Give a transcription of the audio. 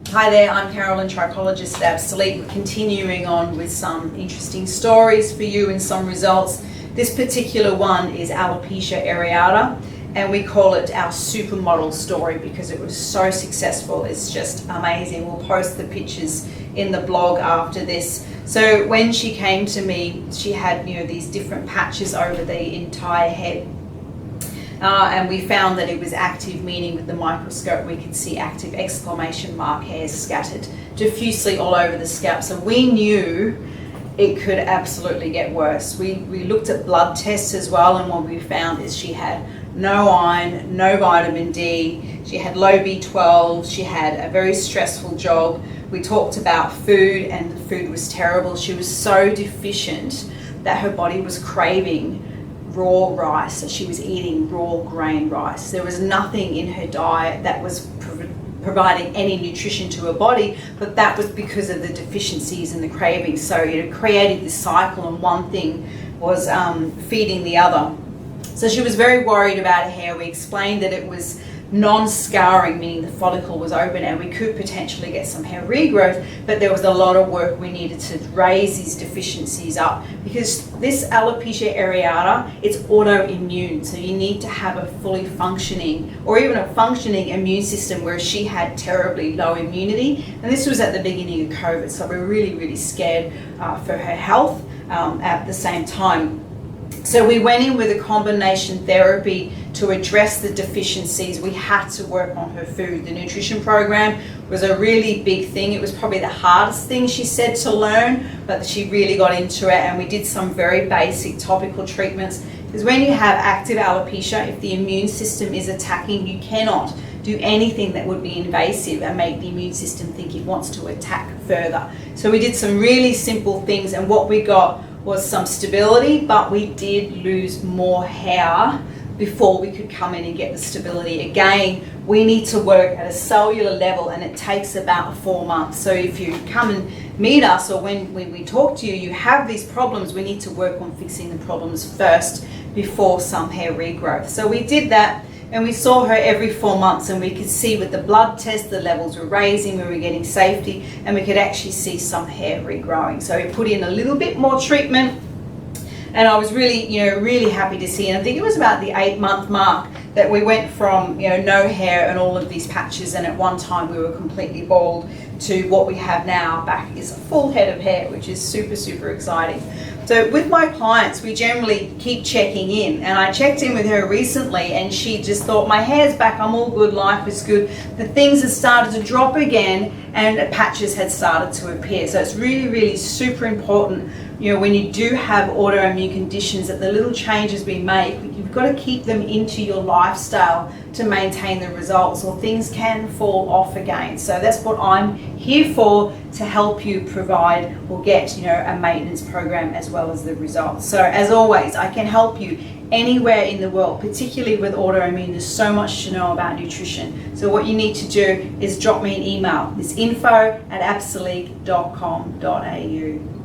Hi there, I'm Carolyn, Trichologist at Absolique. We're continuing on with some interesting stories for you and some results. This particular one is Alopecia Areata, and we call it our supermodel story because it was so successful. It's just amazing. We'll post the pictures in the blog after this. So when she came to me, she had these different patches over the entire head. And we found that it was active, meaning with the microscope we could see active exclamation mark hairs scattered diffusely all over the scalp. So we knew it could absolutely get worse. We looked at blood tests as well, and what we found is she had no iron, no vitamin D, she had low B12, she had a very stressful job. We talked about food, and the food was terrible. She was so deficient that her body was craving raw rice, so she was eating raw grain rice. There was nothing in her diet that was providing any nutrition to her body, but that was because of the deficiencies and the cravings. So it created this cycle, and one thing was feeding the other. So she was very worried about her hair. We explained that it was non-scouring, meaning the follicle was open and we could potentially get some hair regrowth, but there was a lot of work we needed to raise these deficiencies up, because this alopecia areata, it's autoimmune, so you need to have a fully functioning or even a functioning immune system, where she had terribly low immunity, and this was at the beginning of COVID, so we're really scared for her health at the same time. So we went in with a combination therapy to address the deficiencies. We had to work on her food. The nutrition program was a really big thing. It was probably the hardest thing, she said, to learn, but she really got into it, and we did some very basic topical treatments. Because when you have active alopecia, if the immune system is attacking, you cannot do anything that would be invasive and make the immune system think it wants to attack further. So we did some really simple things, and what we got was some stability, but we did lose more hair before we could come in and get the stability. Again, we need to work at a cellular level, and it takes about 4 months. So if you come and meet us, or when we talk to you, you have these problems, we need to work on fixing the problems first before some hair regrowth. So we did that, and we saw her every 4 months, and we could see with the blood test the levels were raising, we were getting safety, and we could actually see some hair regrowing. So we put in a little bit more treatment, and I was really happy to see. And I think it was about the 8-month mark that we went from no hair and all of these patches, and at one time we were completely bald, to what we have now. Back is a full head of hair, which is super exciting. So with my clients, we generally keep checking in, and I checked in with her recently, and she just thought, my hair's back, I'm all good, life is good. The things had started to drop again, and patches had started to appear. So it's really super important, when you do have autoimmune conditions, that the little changes we make, you've got to keep them into your lifestyle to maintain the results, or things can fall off again. So that's what I'm here for, to help you provide or get a maintenance program as well as the results. So as always, I can help you anywhere in the world, particularly with autoimmune. There's so much to know about nutrition. So what you need to do is drop me an email. It's info@absolique.com.au.